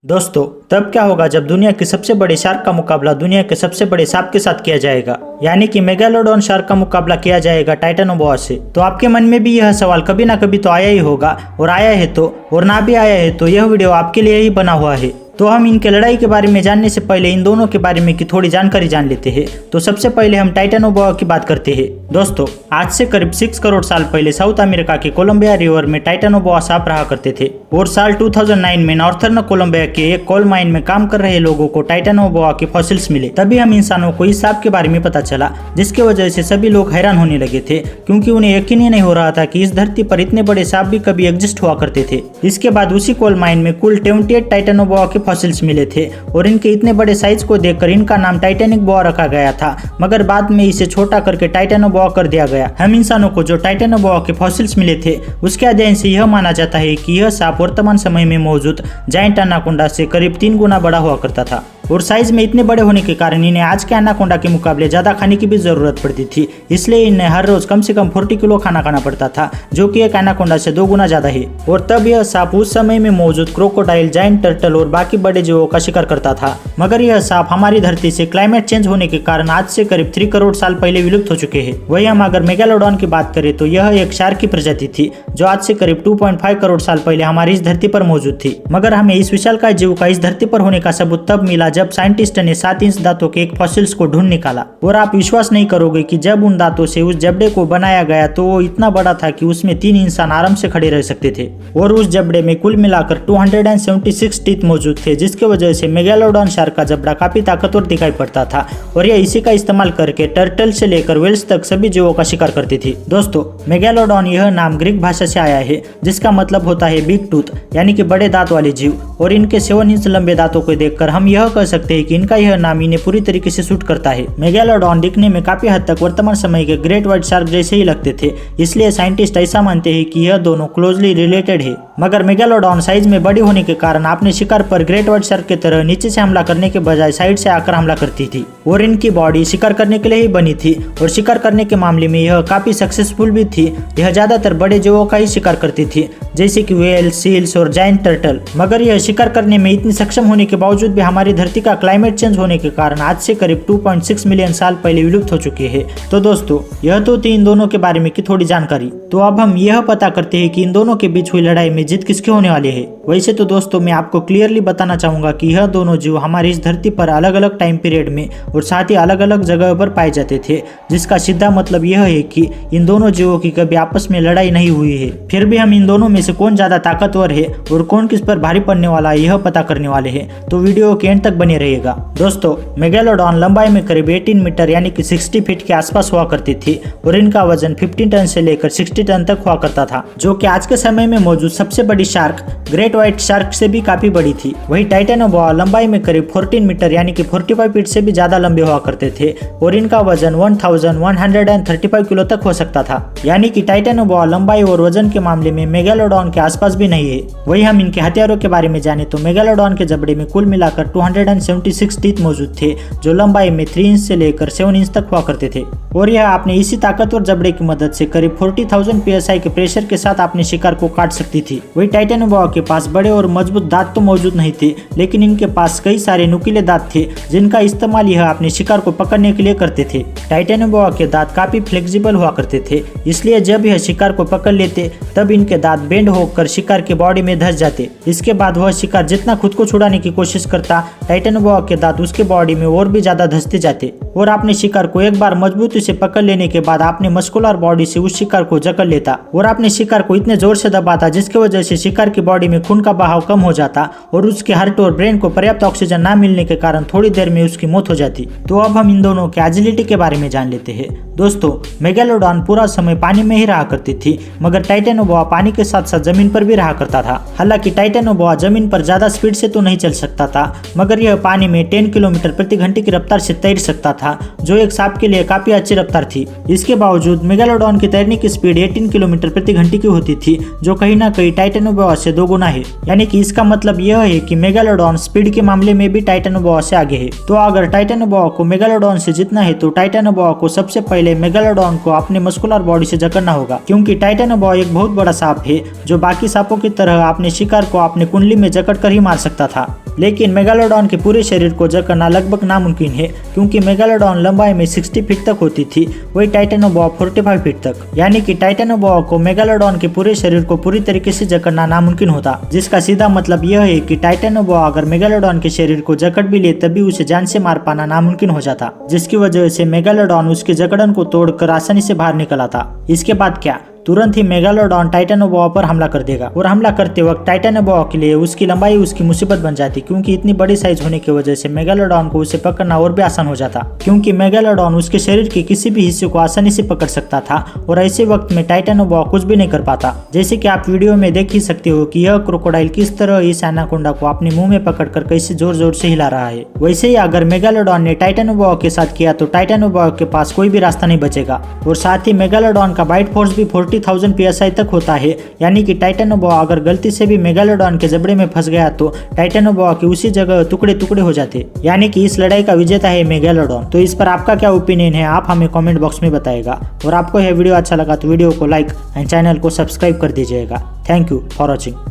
दोस्तों, तब क्या होगा जब दुनिया के सबसे बड़े शार्क का मुकाबला दुनिया के सबसे बड़े सांप के साथ किया जाएगा, यानी कि मेगालोडॉन शार्क का मुकाबला किया जाएगा टाइटेनोबोआ से। तो आपके मन में भी यह सवाल कभी ना कभी तो आया ही होगा, और आया है तो, और ना भी आया है तो यह वीडियो आपके लिए ही बना हुआ है। तो हम इनके लड़ाई के बारे में जानने से पहले इन दोनों के बारे में की थोड़ी जानकारी जान लेते हैं। तो सबसे पहले हम टाइटेनोबोआ की बात करते हैं। दोस्तों, आज से करीब 6 करोड़ साल पहले साउथ अमेरिका के कोलंबिया रिवर में टाइटेनोबोआ सांप रहा करते थे, और साल 2009 में नॉर्थर्न कोलंबिया के एक कोल माइन में काम कर रहे लोगों को टाइटेनोबोआ के फॉसिल्स मिले। तभी हम इंसानों को इस सांप के बारे में पता चला, जिसकी वजह से सभी लोग हैरान होने लगे थे, क्योंकि उन्हें यकीन ही नहीं हो रहा था कि इस धरती पर इतने बड़े सांप भी कभी एग्जिस्ट हुआ करते थे। इसके बाद उसी कोल माइन में कुल 28 टाइटेनोबोआ के फॉसिल्स मिले थे, और इनके इतने बड़े साइज को देखकर इनका नाम टाइटेनिक बोआ रखा गया था, मगर बाद में इसे छोटा करके टाइटेनोबोआ कर दिया गया। हम इंसानों को जो टाइटेनोबोआ के फॉसिल्स मिले थे, उसके अध्ययन से यह माना जाता है कि यह सांप वर्तमान समय में मौजूद जायंट एनाकोंडा से करीब 3 गुना बड़ा हुआ करता था, और साइज में इतने बड़े होने के कारण इन्हें आज के एनाकोंडा के मुकाबले ज्यादा खाने की भी जरूरत पड़ती थी। इसलिए इन्हें हर रोज कम से कम 40 किलो खाना खाना पड़ता था, जो कि एक एनाकोंडा से 2 गुना ज्यादा है। और तब यह सांप उस समय में मौजूद क्रोकोडाइल, जायंट टर्टल और बाकी बड़े जीवों का शिकार करता था। मगर यह सांप हमारी धरती से क्लाइमेट चेंज होने के कारण आज से करीब 3 करोड़ साल पहले विलुप्त हो चुके हैं। वही हम अगर मेगालोडॉन की बात करें तो यह एक शार्क की प्रजाति थी, जो आज से करीब 2.5 करोड़ साल पहले हमारी इस धरती पर मौजूद थी। मगर हमें इस विशालकाय जीव का इस धरती पर होने का सबूत तब मिला जब साइंटिस्ट ने 7 इंच दांतों के एक फॉसिल्स को ढूंढ निकाला। और आप विश्वास नहीं करोगे कि जब उन दांतों से उस जबड़े को बनाया गया तो वो इतना बड़ा था कि उसमें 3 इंसान आराम से खड़े रह सकते थे, और उस जबड़े में कुल मिलाकर 276 टीथ मौजूद थे, जिसकी वजह से मेगालोडॉन शार्क का जबड़ा काफी ताकतवर दिखाई पड़ता था, और यह इसी का इस्तेमाल करके टर्टल से लेकर वेल्स तक सभी जीवों का शिकार करती थी। दोस्तों, मेगालोडॉन यह नाम ग्रीक भाषा से आया है, जिसका मतलब होता है बिग टूथ, यानी कि बड़े दांत वाले जीव। और इनके 7 इंच लंबे दांतों को देखकर हम यह कह सकते हैं कि इनका यह नाम इन्हें पूरी तरीके से सूट करता है। मेगालोडॉन दिखने में काफी हद तक वर्तमान समय के ग्रेट व्हाइट शार्क जैसे ही लगते थे, इसलिए साइंटिस्ट ऐसा मानते हैं कि यह दोनों क्लोजली रिलेटेड है। मगर मेगालोडॉन साइज में बड़ी होने के कारण अपने शिकार पर ग्रेट व्हाइट शार्क की तरह नीचे से हमला करने के बजाय साइड से आकर हमला करती थी, और इनकी बॉडी शिकार करने के लिए ही बनी थी, और शिकार करने के मामले में यह काफी सक्सेसफुल भी थी। यह ज्यादातर बड़े जीवों का ही शिकार करती थी, जैसे कि व्हेल, सील्स और जायंट टर्टल। मगर यह शिकार करने में इतनी सक्षम होने के बावजूद भी हमारी धरती का क्लाइमेट चेंज होने के कारण आज से करीब 2.6 मिलियन साल पहले विलुप्त हो चुके हैं। तो दोस्तों, यह तो थी इन दोनों के बारे में की थोड़ी जानकारी। तो अब हम यह पता करते हैं कि इन दोनों के बीच हुई लड़ाई में जीत किसके होने वाली है। वैसे तो दोस्तों, मैं आपको क्लियरली बताना चाहूंगा कि यह दोनों जीव हमारी इस धरती पर अलग अलग टाइम पीरियड में और साथ ही अलग अलग जगह पर पाए जाते थे, जिसका सीधा मतलब यह है कि इन दोनों जीवों की कभी आपस में लड़ाई नहीं हुई है। फिर भी हम इन दोनों में से कौन ज्यादा ताकतवर है और कौन किस पर भारी पड़ने वाला है, यह पता करने वाले हैं। तो वीडियो के एंड तक बने रहिएगा। दोस्तों, मेगालोडॉन लंबाई में करीब 18 मीटर यानी कि 60 फीट के आसपास हुआ करती थी, और इनका वजन 15 टन से लेकर 60 टन तक हुआ करता था, जो कि आज के समय में मौजूद सबसे बड़ी शार्क ग्रेट व्हाइट शार्क से भी काफी बड़ी थी। वही टाइटेनोबोआ लंबाई में करीब 14 मीटर यानी कि 45 फीट से भी ज्यादा लंबे हुआ करते थे, और इनका वजन 1135 किलो तक हो सकता था। यानी कि टाइटेनोबोआ लंबाई और वजन के मामले में मेगालोडॉन के आसपास भी नहीं है। वही हम इनके हथियारों के बारे में जाने तो मेगालोडॉन के जबड़े में कुल मिलाकर 276 टीथ मौजूद थे, जो लंबाई में 3 इंच से लेकर 7 इंच तक हुआ करते थे, और यह अपने इसी ताकतवर जबड़े की मदद से करीब 40,000 PSI के प्रेशर के साथ अपने शिकार को काट सकती थी। वही टाइटेनोबोआ के पास बड़े और मजबूत दांत तो मौजूद नहीं थे, लेकिन इनके पास कई सारे नुकीले दांत थे, जिनका इस्तेमाल यह अपने शिकार को पकड़ने के लिए करते थे। टाइटेनोबोआ के दांत काफी फ्लेक्सिबल हुआ करते थे, इसलिए जब यह शिकार को पकड़ लेते तब इनके दांत बेंड होकर शिकार के बॉडी में धंस जाते। इसके बाद वह शिकार जितना खुद को छुड़ाने की कोशिश करता, टाइटेनोबोआ के दांत उसके बॉडी में और भी ज्यादा धंसते जाते, और अपने शिकार को एक बार मजबूती से पकड़ लेने के बाद अपने मस्कुलर बॉडी से उस शिकार को जकड़ लेता, और अपने शिकार को इतने जोर से दबाता जिसकी वजह से शिकार की बॉडी में खून का बहाव कम हो जाता, और उसके हार्ट और ब्रेन को पर्याप्त ऑक्सीजन न मिलने के कारण थोड़ी देर में उसकी मौत हो जाती। तो अब हम इन दोनों के एजिलिटी के बारे में जान लेते हैं। दोस्तों, मेगालोडॉन पूरा समय पानी में ही रहा करती थी, मगर टाइटेनोबोआ पानी के साथ साथ जमीन पर भी रहा करता था। हालांकि टाइटेनोबोआ जमीन पर ज्यादा स्पीड से तो नहीं चल सकता था, मगर यह पानी में 10 किलोमीटर प्रति घंटे की रफ्तार से तैर सकता था, जो एक सांप के लिए काफी अच्छी रफ्तार थी। इसके बावजूद मेगालोडॉन की तैरने की स्पीड 18 किलोमीटर प्रति घंटे की होती थी, जो कहीं ना कहीं टाइटेनोबोआ से 2 गुना है। यानी कि इसका मतलब यह है कि मेगालोडॉन स्पीड के मामले में भी टाइटेनोबोआ से आगे है। तो अगर टाइटेनोबोआ को मेगालोडॉन से जीतना है तो टाइटेनोबोआ को सबसे पहले मेगालोडॉन को अपने मस्कुलर बॉडी से जकड़ना होगा, क्योंकि टाइटेनोबोआ एक बहुत बड़ा सांप है, जो बाकी सांपों की तरह अपने शिकार को अपने कुंडली में जकड़ कर ही मार सकता था। लेकिन मेगालोडॉन के पूरे शरीर को जकड़ना लगभग नामुमकिन है, क्योंकि मेगालोडॉन लंबाई में 60 फीट तक होती थी, वही टाइटेनोबोआ 45 फीट तक। यानी कि टाइटेनोबोआ को मेगालोडॉन के पूरे शरीर को पूरी तरीके से जकड़ना नामुमकिन होता, जिसका सीधा मतलब यह है कि टाइटेनोबोआ अगर मेगालोडॉन के शरीर को जकड़ भी ले तभी उसे जान से मार पाना नामुमकिन हो जाता, जिसकी वजह से मेगालोडॉन उसके जकड़न को तोड़कर आसानी से बाहर निकल आता। इसके बाद क्या, तुरंत ही मेगालोडॉन टाइटेनोबोआ पर हमला कर देगा और हमला करते वक्त टाइटेनोबोआ के लिए उसकी लंबाई उसकी मुसीबत बन जाती, क्योंकि इतनी बड़ी साइज होने की वजह से मेगालोडॉन को उसे पकड़ना और भी आसान हो जाता, क्योंकि मेगालोडॉन उसके शरीर के किसी भी हिस्से को आसानी से पकड़ सकता था और ऐसे वक्त में टाइटेनोबोआ कुछ भी नहीं कर पाता। जैसे कि आप वीडियो में देख ही सकते हो कि यह क्रोकोडाइल किस तरह इस एनाकोंडा को अपने मुंह में पकड़कर कैसे जोर जोर से हिला रहा है। वैसे ही अगर मेगालोडॉन ने टाइटेनोबोआ के साथ किया तो टाइटेनोबोआ के पास कोई भी रास्ता नहीं बचेगा। और साथ ही मेगालोडॉन का बाइट फोर्स भी 40,000 PSI तक होता है, यानी कि टाइटेनोबोआ अगर गलती से भी मेगालोडॉन के जबड़े में फंस गया तो टाइटेनोबोआ के उसी जगह टुकड़े टुकड़े हो जाते, यानी कि इस लड़ाई का विजेता है मेगालोडॉन। तो इस पर आपका क्या ओपिनियन है, आप हमें कमेंट बॉक्स में बताएगा। और आपको यह वीडियो अच्छा लगा तो वीडियो को लाइक एंड चैनल को सब्सक्राइब कर दीजिएगा। Thank you for watching.